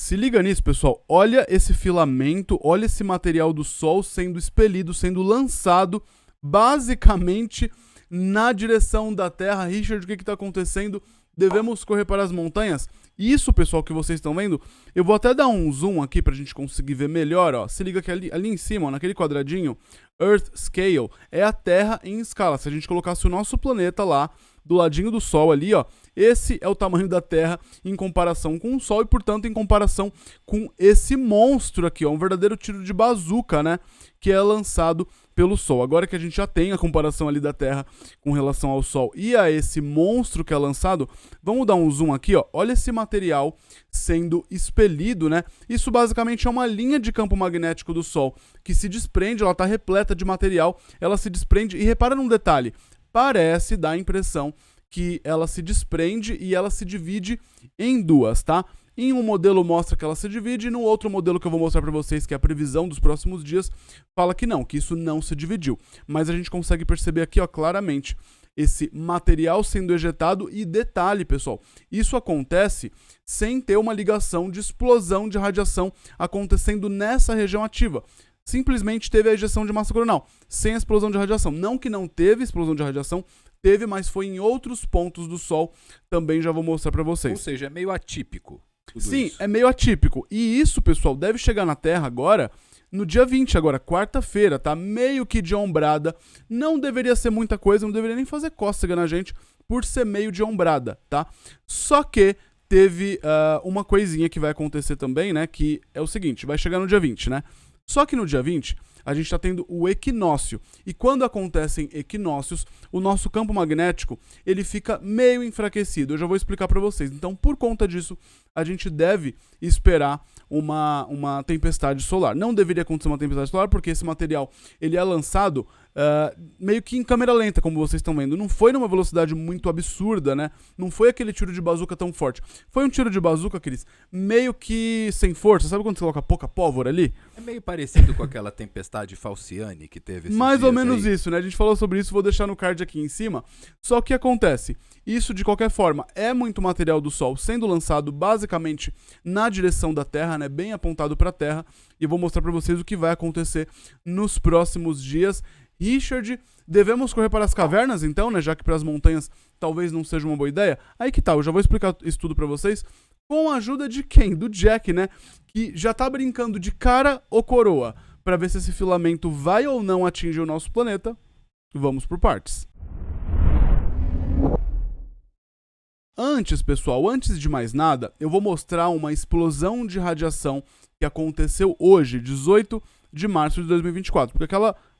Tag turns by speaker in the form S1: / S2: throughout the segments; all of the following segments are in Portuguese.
S1: Se liga nisso, pessoal. Olha esse filamento, olha esse material do Sol sendo expelido, sendo lançado basicamente na direção da Terra. Richard, o que está acontecendo? Devemos correr para as montanhas? Isso, pessoal, que vocês estão vendo, eu vou até dar um zoom aqui para a gente conseguir ver melhor. Ó. Se liga que ali em cima, ó, naquele quadradinho, Earth Scale, é a Terra em escala. Se a gente colocasse o nosso planeta lá, do ladinho do Sol ali, ó, esse é o tamanho da Terra em comparação com o Sol e, portanto, em comparação com esse monstro aqui, ó, um verdadeiro tiro de bazuca, né, que é lançado pelo Sol. Agora que a gente já tem a comparação ali da Terra com relação ao Sol e a esse monstro que é lançado, vamos dar um zoom aqui, ó, olha esse material sendo expelido, né, isso basicamente é uma linha de campo magnético do Sol que se desprende, ela está repleta de material, ela se desprende e repara num detalhe, parece dar a impressão que ela se desprende e ela se divide em duas, tá? Em um modelo mostra que ela se divide e no outro modelo que eu vou mostrar para vocês, que é a previsão dos próximos dias, fala que não, que isso não se dividiu. Mas a gente consegue perceber aqui, ó, claramente esse material sendo ejetado e detalhe, pessoal, isso acontece sem ter uma ligação de explosão de radiação acontecendo nessa região ativa. Simplesmente teve a ejeção de massa coronal, sem a explosão de radiação. Não que não teve explosão de radiação, teve, mas foi em outros pontos do Sol, também já vou mostrar para vocês.
S2: Ou seja, é meio atípico.
S1: Sim,
S2: Isso.
S1: é meio atípico. E isso, pessoal, deve chegar na Terra agora, no dia 20, agora, quarta-feira, tá? Meio que de ombrada. Não deveria ser muita coisa, não deveria nem fazer cócega na gente por ser meio de ombrada, tá? Só que teve uma coisinha que vai acontecer também, né? Que é o seguinte, vai chegar no dia 20, né? Só que no dia 20, a gente está tendo o equinócio. E quando acontecem equinócios, o nosso campo magnético, ele fica meio enfraquecido. Eu já vou explicar para vocês. Então, por conta disso, a gente deve esperar uma tempestade solar. Não deveria acontecer uma tempestade solar, porque esse material ele é lançado meio que em câmera lenta, como vocês estão vendo. Não foi numa velocidade muito absurda, né? Não foi aquele tiro de bazuca tão forte. Foi um tiro de bazuca, Cris, meio que sem força. Sabe quando você coloca pouca pólvora ali?
S2: É meio parecido com aquela tempestade Falciani que teve esses
S1: Mais ou menos
S2: aí.
S1: isso, né? A gente falou sobre isso, vou deixar no card aqui em cima. Só que acontece, isso de qualquer forma é muito material do Sol sendo lançado basicamente na direção da Terra, né? Bem apontado para a Terra. E eu vou mostrar para vocês o que vai acontecer nos próximos dias. Richard, devemos correr para as cavernas então, né? Já que para as montanhas talvez não seja uma boa ideia. Aí que tal, eu já vou explicar isso tudo para vocês com a ajuda de quem? Do Jack, né? Que já tá brincando de cara ou coroa para ver se esse filamento vai ou não atingir o nosso planeta. Vamos por partes. Antes, pessoal, antes de mais nada, eu vou mostrar uma explosão de radiação que aconteceu hoje, 18 de março de 2024. Porque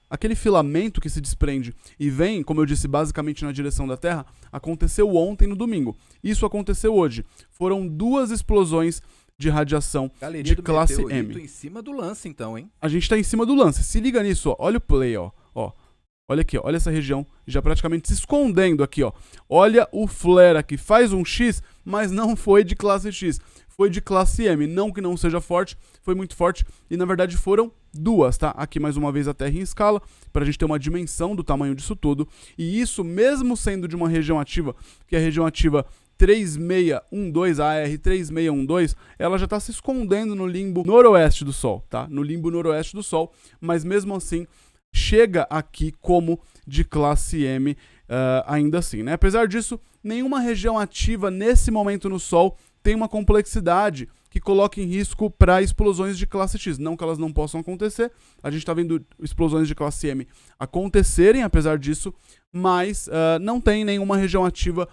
S1: aquele filamento que se desprende e vem, como eu disse, basicamente na direção da Terra, aconteceu ontem no domingo. Isso aconteceu hoje. Foram duas explosões de radiação de classe M.
S2: Em cima do lance, então, hein?
S1: A gente tá em cima do lance. Se liga nisso, ó. Olha o play, ó. Olha aqui, ó. Olha essa região já praticamente se escondendo aqui, ó. Olha o flare aqui. Faz um X, mas não foi de classe X. Foi de classe M. Não que não seja forte, foi muito forte. E na verdade foram duas, tá? Aqui mais uma vez a Terra em escala, pra gente ter uma dimensão do tamanho disso tudo. E isso mesmo sendo de uma região ativa, que é a região ativa 3612, a AR3612, ela já está se escondendo no limbo noroeste do Sol, tá? No limbo noroeste do Sol, mas mesmo assim chega aqui como de classe M ainda assim, né? Apesar disso, nenhuma região ativa nesse momento no Sol tem uma complexidade que coloca em risco para explosões de classe X. Não que elas não possam acontecer, a gente está vendo explosões de classe M acontecerem, apesar disso, mas não tem nenhuma região ativa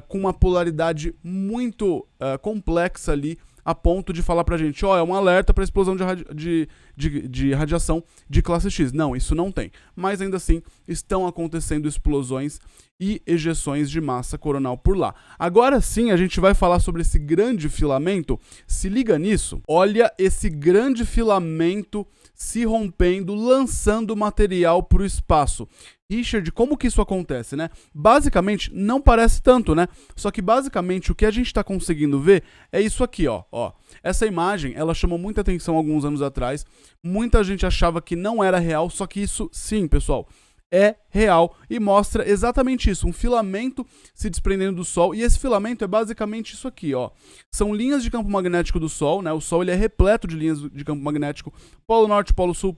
S1: com uma polaridade muito complexa ali, a ponto de falar pra gente, ó, é um alerta para explosão de radiação de classe X. Não, isso não tem. Mas ainda assim, estão acontecendo explosões e ejeções de massa coronal por lá. Agora sim, a gente vai falar sobre esse grande filamento. Se liga nisso. Olha esse grande filamento se rompendo, lançando material para o espaço. Richard, como que isso acontece, né? Basicamente, não parece tanto, né? Só que basicamente o que a gente está conseguindo ver é isso aqui, ó. Essa imagem, ela chamou muita atenção alguns anos atrás. Muita gente achava que não era real, só que isso, sim, pessoal, é real e mostra exatamente isso, um filamento se desprendendo do Sol, e esse filamento é basicamente isso aqui, ó. São linhas de campo magnético do Sol, né? O Sol ele é repleto de linhas de campo magnético, polo norte, polo sul,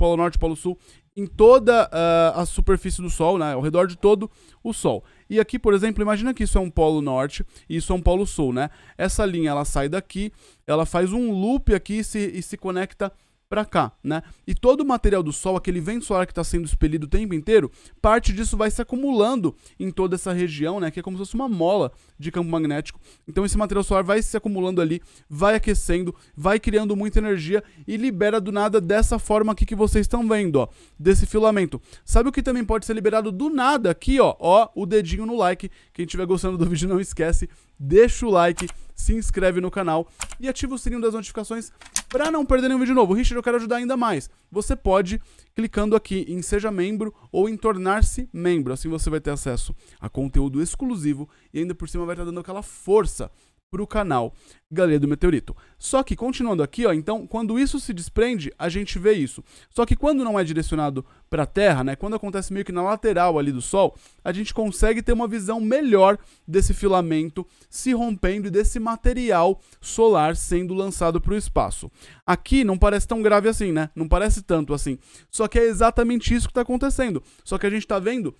S1: em toda a superfície do Sol, né? Ao redor de todo o Sol. E aqui, por exemplo, imagina que isso é um polo norte e isso é um polo sul, né? Essa linha, ela sai daqui, ela faz um loop aqui e se conecta para cá, né? E todo o material do Sol, aquele vento solar que está sendo expelido o tempo inteiro, parte disso vai se acumulando em toda essa região, né? Que é como se fosse uma mola de campo magnético. Então esse material solar vai se acumulando ali, vai aquecendo, vai criando muita energia e libera do nada dessa forma aqui que vocês estão vendo, ó, desse filamento. Sabe o que também pode ser liberado do nada aqui, ó, o dedinho no like. Quem estiver gostando do vídeo não esquece, deixa o like, se inscreve no canal e ativa o sininho das notificações para não perder nenhum vídeo novo. Richard, eu quero ajudar ainda mais. Você pode clicando aqui em Seja Membro ou em Tornar-se Membro. Assim você vai ter acesso a conteúdo exclusivo e ainda por cima vai estar dando aquela força para o canal Galeria do Meteorito. Só que, continuando aqui, ó, então, quando isso se desprende, a gente vê isso. Só que quando não é direcionado para a Terra, né, quando acontece meio que na lateral ali do Sol, a gente consegue ter uma visão melhor desse filamento se rompendo e desse material solar sendo lançado para o espaço. Aqui não parece tão grave assim, né? Não parece tanto assim. Só que é exatamente isso que está acontecendo. Só que a gente está vendo...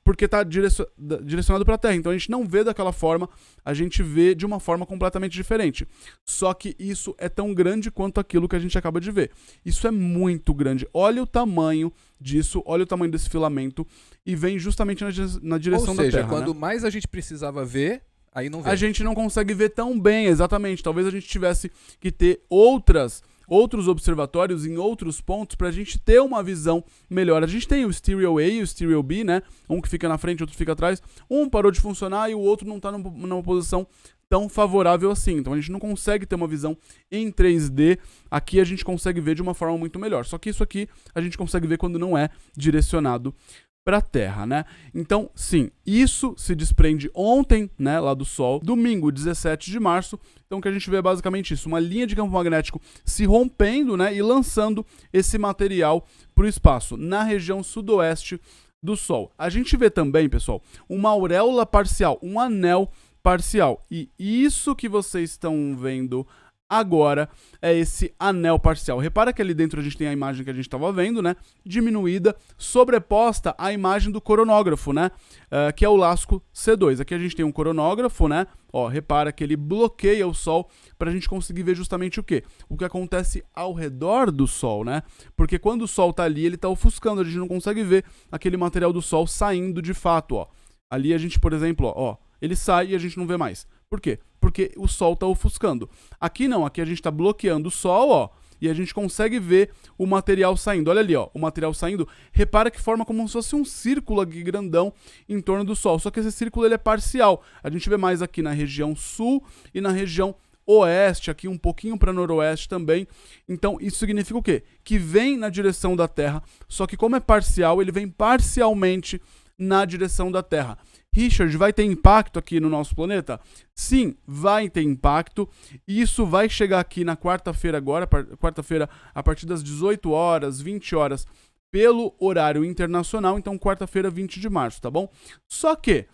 S1: porque está direcionado para a Terra. Então a gente não vê daquela forma, a gente vê de uma forma completamente diferente. Só que isso é tão grande quanto aquilo que a gente acaba de ver. Isso é muito grande. Olha o tamanho disso, olha o tamanho desse filamento e vem justamente na direção da Terra.
S2: Ou seja, quando mais a gente precisava ver, aí não vê.
S1: A gente não consegue ver tão bem, exatamente. Talvez a gente tivesse que ter outros observatórios em outros pontos para a gente ter uma visão melhor. A gente tem o Stereo A e o Stereo B, né? Um que fica na frente, outro fica atrás. Um parou de funcionar e o outro não está numa posição tão favorável assim. Então a gente não consegue ter uma visão em 3D. Aqui a gente consegue ver de uma forma muito melhor. Só que isso aqui a gente consegue ver quando não é direcionado para a Terra, né? Então, sim, isso se desprende ontem, né, lá do Sol, domingo, 17 de março. Então, o que a gente vê é basicamente isso, uma linha de campo magnético se rompendo, né, e lançando esse material para o espaço, na região sudoeste do Sol. A gente vê também, pessoal, uma auréola parcial, um anel parcial. E isso que vocês estão vendo agora é esse anel parcial. Repara que ali dentro a gente tem a imagem que a gente estava vendo, né? Diminuída, sobreposta à imagem do coronógrafo, né? Que é o Lasco C2. Aqui a gente tem um coronógrafo, né? Ó, repara que ele bloqueia o Sol para a gente conseguir ver justamente o quê? O que acontece ao redor do Sol, né? Porque quando o Sol está ali, ele está ofuscando, a gente não consegue ver aquele material do Sol saindo de fato, ó. Ali a gente, por exemplo, ó, ele sai e a gente não vê mais. Por quê? Porque o Sol está ofuscando. Aqui não, aqui a gente está bloqueando o Sol, ó, e a gente consegue ver o material saindo. Olha ali, ó, o material saindo. Repara que forma como se fosse um círculo aqui grandão em torno do Sol. Só que esse círculo ele é parcial. A gente vê mais aqui na região sul e na região oeste, aqui um pouquinho para noroeste também. Então isso significa o quê? Que vem na direção da Terra, só que como é parcial, ele vem parcialmente na direção da Terra. Richard, vai ter impacto aqui no nosso planeta? Sim, vai ter impacto. E isso vai chegar aqui na quarta-feira agora, quarta-feira a partir das 18 horas, 20 horas, pelo horário internacional. Então, quarta-feira, 20 de março, tá bom? Só que,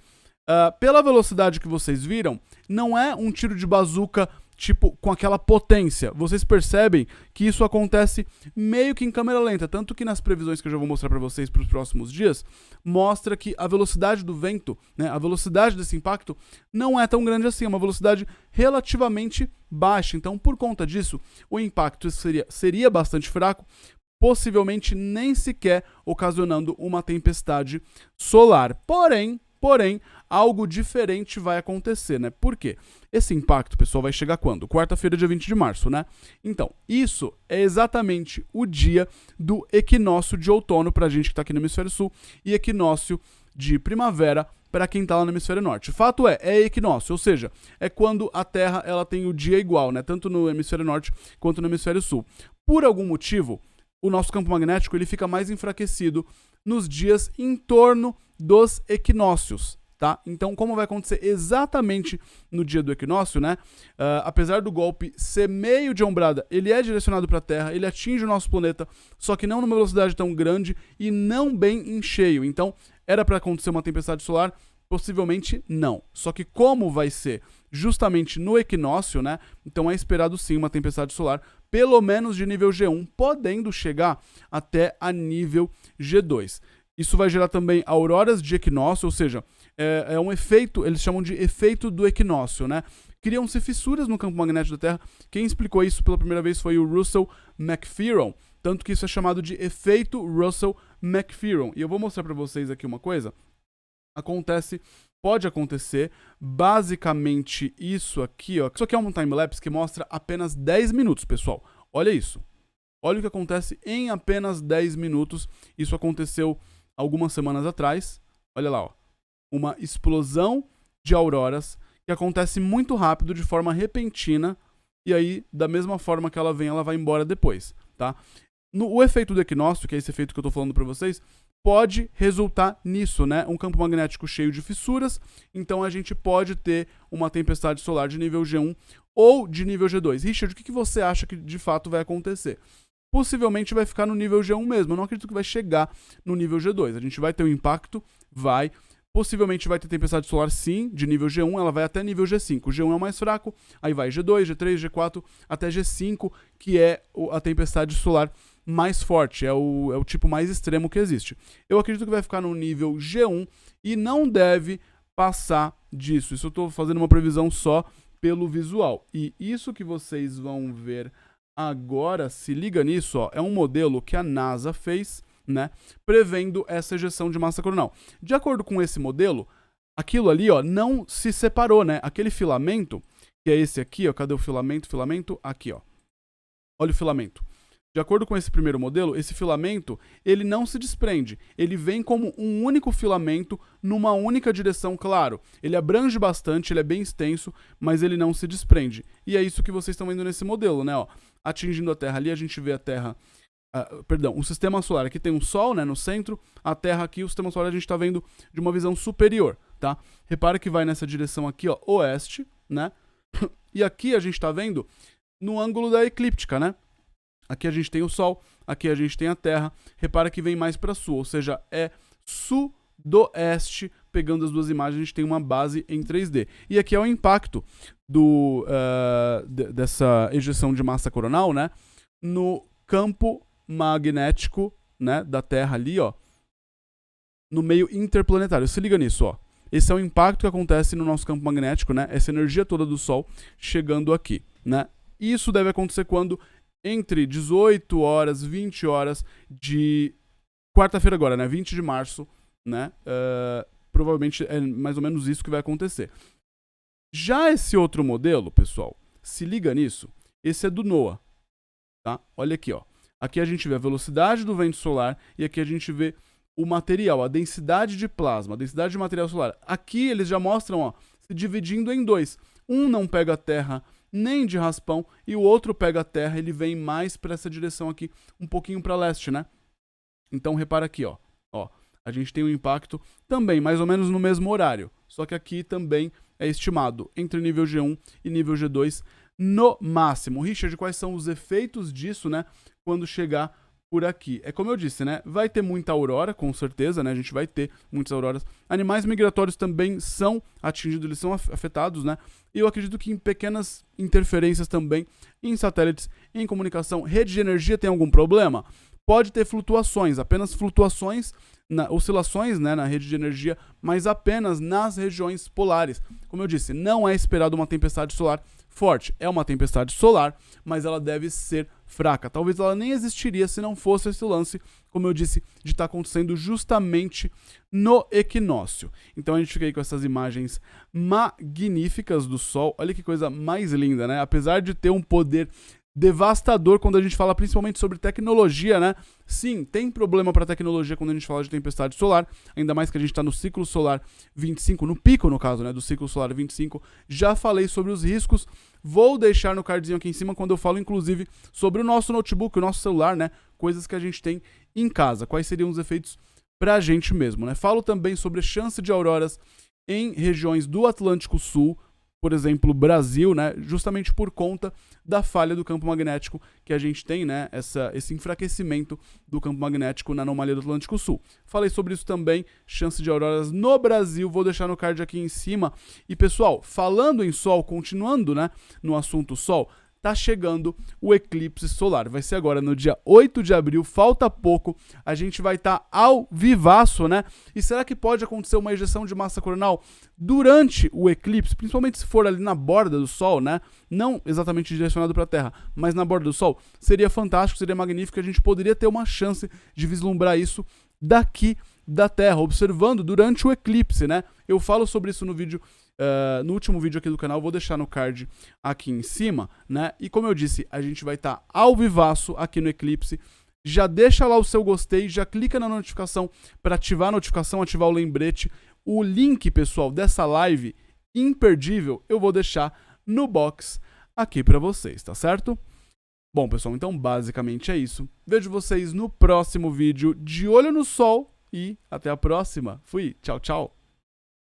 S1: pela velocidade que vocês viram, não é um tiro de bazuca tipo, com aquela potência. Vocês percebem que isso acontece meio que em câmera lenta, tanto que nas previsões que eu já vou mostrar para vocês para os próximos dias, mostra que a velocidade do vento, né, a velocidade desse impacto não é tão grande assim, é uma velocidade relativamente baixa. Então, por conta disso, o impacto seria bastante fraco, possivelmente nem sequer ocasionando uma tempestade solar. Porém, algo diferente vai acontecer, né? Por quê? Esse impacto, pessoal, vai chegar quando? Quarta-feira, dia 20 de março, né? Então, isso é exatamente o dia do equinócio de outono pra gente que tá aqui no hemisfério sul e equinócio de primavera para quem tá lá no hemisfério norte. O fato é equinócio, ou seja, é quando a Terra ela tem o dia igual, né? Tanto no hemisfério norte quanto no hemisfério sul. Por algum motivo, o nosso campo magnético ele fica mais enfraquecido nos dias em torno dos equinócios. tá? Então, como vai acontecer exatamente no dia do equinócio, né? Apesar do golpe ser meio de ombrada, ele é direcionado para a Terra, ele atinge o nosso planeta, só que não numa velocidade tão grande e não bem em cheio. Então, era para acontecer uma tempestade solar? Possivelmente não. Só que como vai ser justamente no equinócio, né? Então é esperado sim uma tempestade solar, pelo menos de nível G1, podendo chegar até a nível G2. Isso vai gerar também auroras de equinócio, ou seja, é um efeito, eles chamam de efeito do equinócio, né? Criam-se fissuras no campo magnético da Terra. Quem explicou isso pela primeira vez foi o Russell McPheron, tanto que isso é chamado de efeito Russell McPheron. E eu vou mostrar para vocês aqui uma coisa. Pode acontecer, basicamente isso aqui, ó. Isso aqui é um time-lapse que mostra apenas 10 minutos, pessoal. Olha isso. Olha o que acontece em apenas 10 minutos. Isso aconteceu algumas semanas atrás. Olha lá, ó. Uma explosão de auroras que acontece muito rápido, de forma repentina, e aí, da mesma forma que ela vem, ela vai embora depois, tá? O efeito do equinócio, que é esse efeito que eu tô falando para vocês, pode resultar nisso, né? Um campo magnético cheio de fissuras, então a gente pode ter uma tempestade solar de nível G1 ou de nível G2. Richard, o que você acha que de fato vai acontecer? Possivelmente vai ficar no nível G1 mesmo, eu não acredito que vai chegar no nível G2. A gente vai ter um impacto, possivelmente vai ter tempestade solar sim, de nível G1, ela vai até nível G5. O G1 é o mais fraco, aí vai G2, G3, G4, até G5, que é a tempestade solar mais forte, é o tipo mais extremo que existe. Eu acredito que vai ficar no nível G1 e não deve passar disso. Isso eu estou fazendo uma previsão só pelo visual. E isso que vocês vão ver agora, se liga nisso, ó, é um modelo que a NASA fez, né, prevendo essa ejeção de massa coronal. De acordo com esse modelo, aquilo ali, ó, não se separou, né? Aquele filamento, que é esse aqui, ó, cadê o filamento? Filamento aqui, ó. Olha o filamento. De acordo com esse primeiro modelo, esse filamento, ele não se desprende. Ele vem como um único filamento numa única direção, claro. Ele abrange bastante, ele é bem extenso, mas ele não se desprende. E é isso que vocês estão vendo nesse modelo, né? Ó, atingindo a Terra ali, a gente vê a Terra... o sistema solar. Aqui tem um Sol, né, no centro. A Terra aqui, o sistema solar a gente está vendo de uma visão superior, tá? Repara que vai nessa direção aqui, ó, oeste, né? E aqui a gente está vendo no ângulo da eclíptica, né? Aqui a gente tem o Sol, aqui a gente tem a Terra. Repara que vem mais para sul, ou seja, é sudoeste. Pegando as duas imagens, a gente tem uma base em 3D. E aqui é o impacto dessa ejeção de massa coronal, né, no campo magnético, né, da Terra ali, ó, no meio interplanetário. Se liga nisso, ó. Esse é o impacto que acontece no nosso campo magnético, né? Essa energia toda do Sol chegando aqui, né? E isso deve acontecer quando entre 18 horas, 20 horas de quarta-feira agora, né? 20 de março, né? Provavelmente é mais ou menos isso que vai acontecer. Já esse outro modelo, pessoal, se liga nisso. Esse é do NOAA, tá? Olha aqui, ó. Aqui a gente vê a velocidade do vento solar e aqui a gente vê o material, a densidade de plasma, a densidade de material solar. Aqui eles já mostram, ó, se dividindo em dois. Um não pega a Terra nem de raspão e o outro pega a Terra, ele vem mais para essa direção aqui, um pouquinho para leste, né? Então repara aqui, ó. A gente tem um impacto também mais ou menos no mesmo horário, só que aqui também é estimado entre nível G1 e nível G2 no máximo. Richard, quais são os efeitos disso, né, quando chegar por aqui? É como eu disse, né, vai ter muita aurora, com certeza, né, a gente vai ter muitas auroras. Animais migratórios também são atingidos, eles são afetados, né, e eu acredito que em pequenas interferências também, em satélites, em comunicação. Rede de energia tem algum problema? Pode ter flutuações, apenas flutuações, oscilações, né, na rede de energia, mas apenas nas regiões polares. Como eu disse, não é esperado uma tempestade solar forte. É uma tempestade solar, mas ela deve ser fraca. Talvez ela nem existiria se não fosse esse lance, como eu disse, de estar acontecendo justamente no equinócio. Então a gente fica aí com essas imagens magníficas do Sol. Olha que coisa mais linda, né? Apesar de ter um poder devastador quando a gente fala principalmente sobre tecnologia, né? Sim, tem problema para tecnologia quando a gente fala de tempestade solar, ainda mais que a gente está no ciclo solar 25, no pico no caso, né, do ciclo solar 25. Já falei sobre os riscos, vou deixar no cardzinho aqui em cima quando eu falo inclusive sobre o nosso notebook, o nosso celular, né? Coisas que a gente tem em casa, quais seriam os efeitos pra gente mesmo, né? Falo também sobre chance de auroras em regiões do Atlântico Sul, por exemplo, Brasil, né, justamente por conta da falha do campo magnético que a gente tem, né, esse enfraquecimento do campo magnético na anomalia do Atlântico Sul. Falei sobre isso também, chance de auroras no Brasil, vou deixar no card aqui em cima. E pessoal, falando em Sol, continuando, né, no assunto Sol, tá chegando o eclipse solar. Vai ser agora no dia 8 de abril, falta pouco, a gente vai estar ao vivaço, né? E será que pode acontecer uma ejeção de massa coronal durante o eclipse, principalmente se for ali na borda do Sol, né? Não exatamente direcionado para a Terra, mas na borda do Sol? Seria fantástico, seria magnífico, a gente poderia ter uma chance de vislumbrar isso daqui da Terra, observando durante o eclipse, né? Eu falo sobre isso no vídeo, no último vídeo aqui do canal, vou deixar no card aqui em cima, né? E como eu disse, a gente vai estar ao vivaço aqui no eclipse. Já deixa lá o seu gostei, já clica na notificação para ativar a notificação, ativar o lembrete. O link, pessoal, dessa live imperdível, eu vou deixar no box aqui para vocês, tá certo? Bom, pessoal, então basicamente é isso. Vejo vocês no próximo vídeo. De olho no Sol e até a próxima. Fui, tchau, tchau.